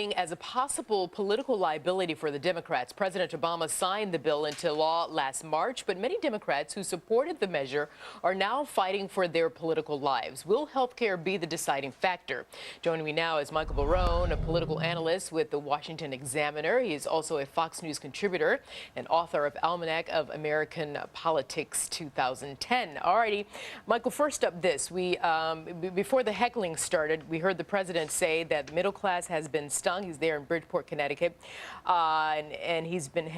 As a possible political liability for the Democrats, President Obama signed the bill into law last March, but many Democrats who supported the measure are now fighting for their political lives. Will health care be the deciding factor? Joining me now is Michael Barone, a political analyst with the Washington Examiner. He is also a Fox News contributor and author of Almanac of American Politics 2010. All righty, Michael, first up this. Before the heckling started, we heard the president say that the middle class has been stung. He's there in Bridgeport, Connecticut, and he's been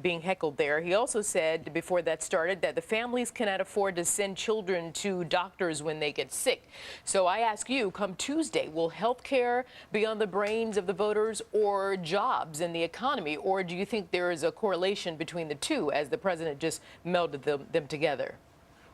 being heckled there. He also said before that started that the families cannot afford to send children to doctors when they get sick. So I ask you, come Tuesday, will health care be on the brains of the voters or jobs and the economy? Or do you think there is a correlation between the two as the president just melded them together?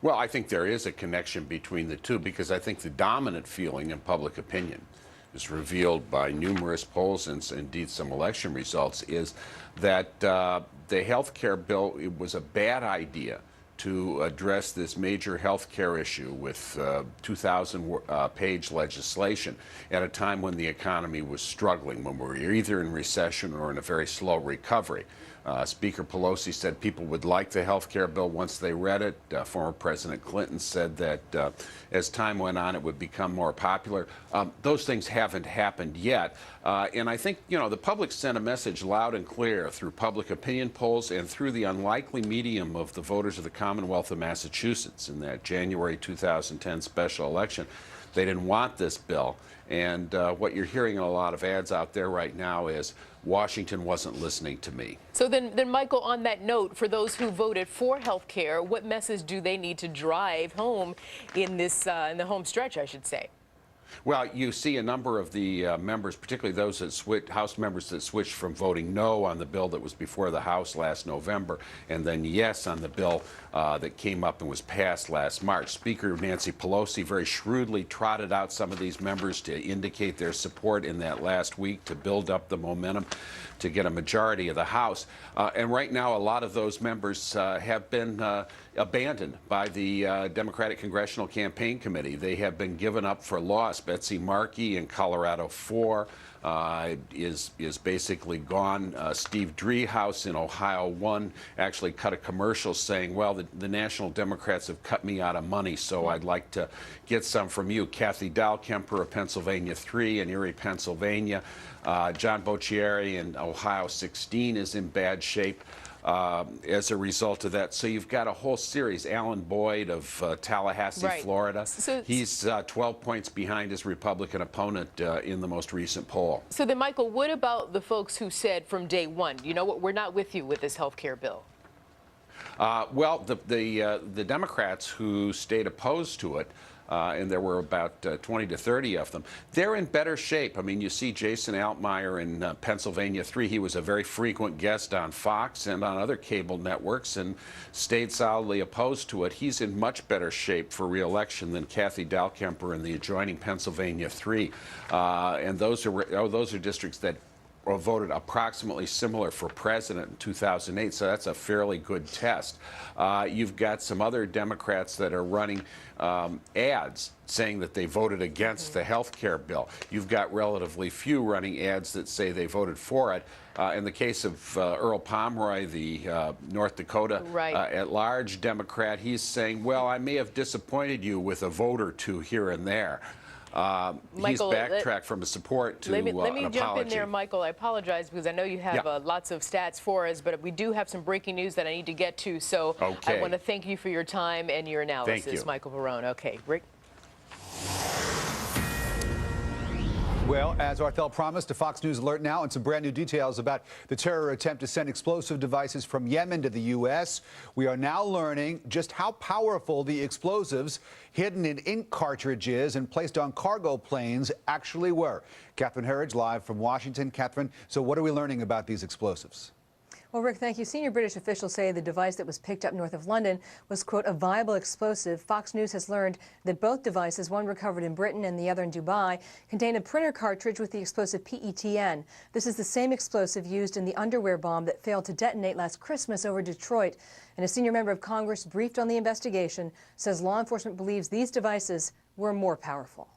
Well, I think there is a connection between the two because I think the dominant feeling in public opinion is revealed by numerous polls and indeed some election results is that the health care bill, it was a bad idea to address this major health care issue with 2,000-page legislation at a time when the economy was struggling, when we were either in recession or in a very slow recovery. Speaker Pelosi said people would like the health care bill once they read it. Former President Clinton said that as time went on, it would become more popular. Those things haven't happened yet. And I think, the public sent a message loud and clear through public opinion polls and through the unlikely medium of the voters of the Commonwealth of Massachusetts in that January 2010 special election. They didn't want this bill. And what you're hearing in a lot of ads out there right now is Washington wasn't listening to me. So then Michael, on that note, for those who voted for health care, what message do they need to drive home in this in the home stretch, I should say? Well, you see a number of the members, particularly those that House members that switched from voting no on the bill that was before the House last November and then yes on the bill that came up and was passed last March. Speaker Nancy Pelosi very shrewdly trotted out some of these members to indicate their support in that last week to build up the momentum to get a majority of the House. And right now, a lot of those members have been abandoned by the Democratic Congressional Campaign Committee. They have been given up for lost. Betsy Markey in Colorado 4 is basically gone. Steve Driehaus in Ohio 1 actually cut a commercial saying, well, the National Democrats have cut me out of money, so I'd like to get some from you. Kathy Dahlkemper of Pennsylvania 3 in Erie, Pennsylvania. John Boccieri in Ohio 16 is in bad shape as a result of that. So you've got a whole series. Alan Boyd of Tallahassee, right, Florida. So he's 12 points behind his Republican opponent in the most recent poll. So then, Michael, what about the folks who said from day one, you know what, we're not with you with this health care bill? Well, the Democrats who stayed opposed to it, and there were about 20 to 30 of them, they're in better shape. I mean, you see Jason Altmaier in Pennsylvania 3. He was a very frequent guest on Fox and on other cable networks and stayed solidly opposed to it. He's in much better shape for re-election than Kathy Dahlkemper in the adjoining Pennsylvania 3. And those are districts that voted approximately similar for president in 2008, so that's a fairly good test. You've got some other Democrats that are running ads saying that they voted against the health care bill. You've got relatively few running ads that say they voted for it. In the case of Earl Pomeroy, the North Dakota at-large Democrat, he's saying, well, I may have disappointed you with a vote or two here and there. Michael, he's backtracked from his support to an apology. Let me jump in there, Michael. I apologize because I know you have lots of stats for us, but we do have some breaking news that I need to get to. So I want to thank you for your time and your analysis, thank you. Michael Barone. Okay, Rick. Well, as Arthel promised, a Fox News alert now and some brand new details about the terror attempt to send explosive devices from Yemen to the U.S. We are now learning just how powerful the explosives hidden in ink cartridges and placed on cargo planes actually were. Catherine Herridge live from Washington. Catherine, so what are we learning about these explosives? Well, Rick, thank you. Senior British officials say the device that was picked up north of London was, quote, a viable explosive. Fox News has learned that both devices, one recovered in Britain and the other in Dubai, contain a printer cartridge with the explosive PETN. This is the same explosive used in the underwear bomb that failed to detonate last Christmas over Detroit. And a senior member of Congress briefed on the investigation says law enforcement believes these devices were more powerful.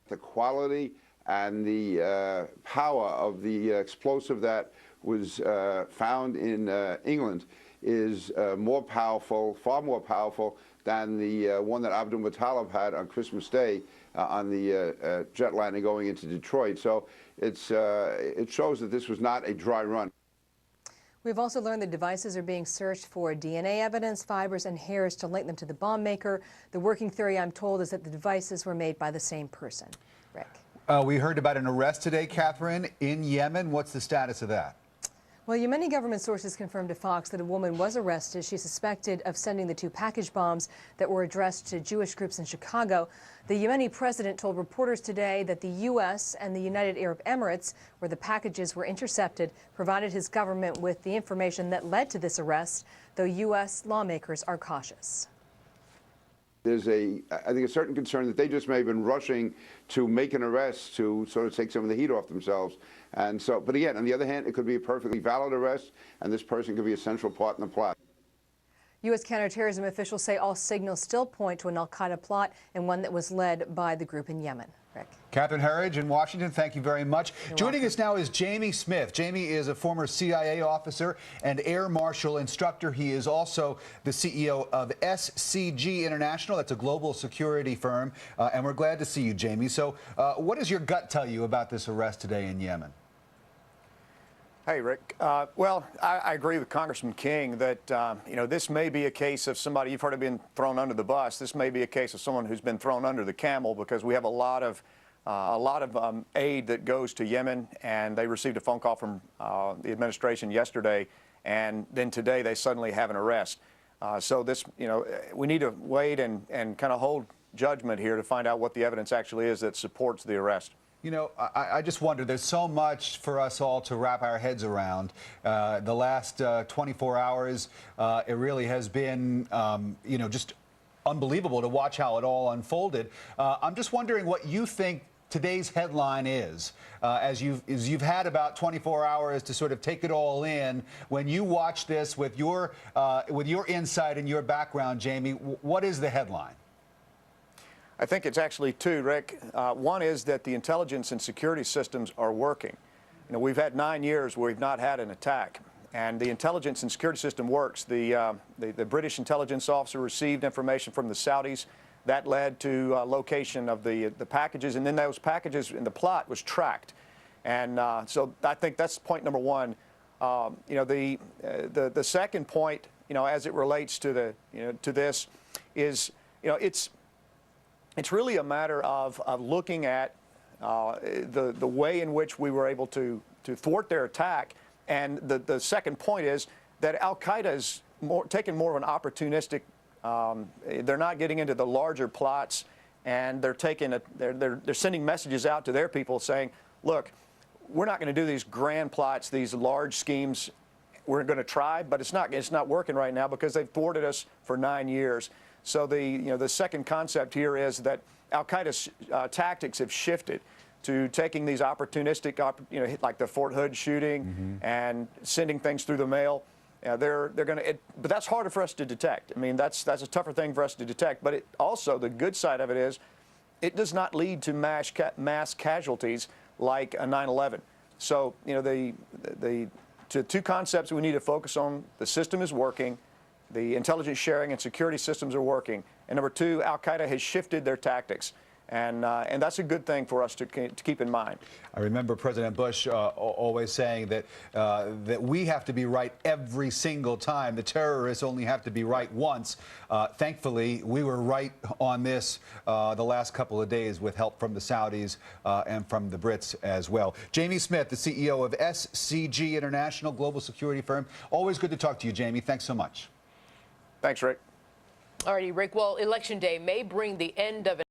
The quality and the power of the explosive that was found in England is more powerful, far more powerful than the one that Abdul Muttalib had on Christmas Day on the jet landing going into Detroit. So it shows that this was not a dry run. We've also learned the devices are being searched for DNA evidence, fibers, and hairs to link them to the bomb maker. The working theory, I'm told, is that the devices were made by the same person. Rick. We heard about an arrest today, Catherine, in Yemen. What's the status of that? Well, Yemeni government sources confirmed to Fox that a woman was arrested. She's suspected of sending the two package bombs that were addressed to Jewish groups in Chicago. The Yemeni president told reporters today that the U.S. and the United Arab Emirates, where the packages were intercepted, provided his government with the information that led to this arrest, though U.S. lawmakers are cautious. There's I think, a certain concern that they just may have been rushing to make an arrest to sort of take some of the heat off themselves. And so, but again, on the other hand, it could be a perfectly valid arrest, and this person could be a central part in the plot. U.S. counterterrorism officials say all signals still point to an al-Qaeda plot and one that was led by the group in Yemen. Rick. Catherine Herridge in Washington, thank you very much. Joining us now is Jamie Smith. Jamie is a former CIA officer and Air Marshal instructor. He is also the CEO of SCG International. That's a global security firm. And we're glad to see you, Jamie. So what does your gut tell you about this arrest today in Yemen? Hey, Rick. Well, I agree with Congressman King that, you know, this may be a case of somebody, you've heard of being thrown under the bus. This may be a case of someone who's been thrown under the camel, because we have a lot of aid that goes to Yemen, and they received a phone call from the administration yesterday, and then today they suddenly have an arrest. So this, you know, we need to wait and kind of hold judgment here to find out what the evidence actually is that supports the arrest. You know, I just wonder, there's so much for us all to wrap our heads around. The last 24 hours, it really has been, you know, just unbelievable to watch how it all unfolded. I'm just wondering what you think today's headline is, as you've had about 24 hours to sort of take it all in. When you watch this with your insight and your background, Jamie, what is the headline? I think it's actually two, Rick. One is that the intelligence and security systems are working. You know, we've had 9 years where we've not had an attack, and the intelligence and security system works. The British intelligence officer received information from the Saudis. That led to location of the packages, and then those packages in the plot was tracked. And so I think that's point number one. You know, the second point, you know, as it relates to the, you know, to this is, you know, it's really a matter of looking at the way in which we were able to thwart their attack. And the second point is that al-Qaeda is taking more of an opportunistic, they're not getting into the larger plots, and they're sending messages out to their people saying, look, we're not going to do these grand plots, these large schemes. We're going to try, but it's not working right now because they've thwarted us for 9 years. So the second concept here is that al-Qaeda's tactics have shifted to taking these opportunistic, like the Fort Hood shooting and sending things through the mail. They're going to, but that's harder for us to detect. I mean, that's a tougher thing for us to detect. But it also, the good side of it is, it does not lead to mass casualties like a 9/11. So, you know, the two concepts we need to focus on: the system is working. The intelligence sharing and security systems are working. And number two, al-Qaeda has shifted their tactics. And that's a good thing for us to keep in mind. I remember President Bush always saying that that we have to be right every single time. The terrorists only have to be right once. Thankfully, we were right on this the last couple of days with help from the Saudis and from the Brits as well. Jamie Smith, the CEO of SCG International, global security firm. Always good to talk to you, Jamie. Thanks so much. Thanks, Rick. All righty, Rick. Well, Election Day may bring the end of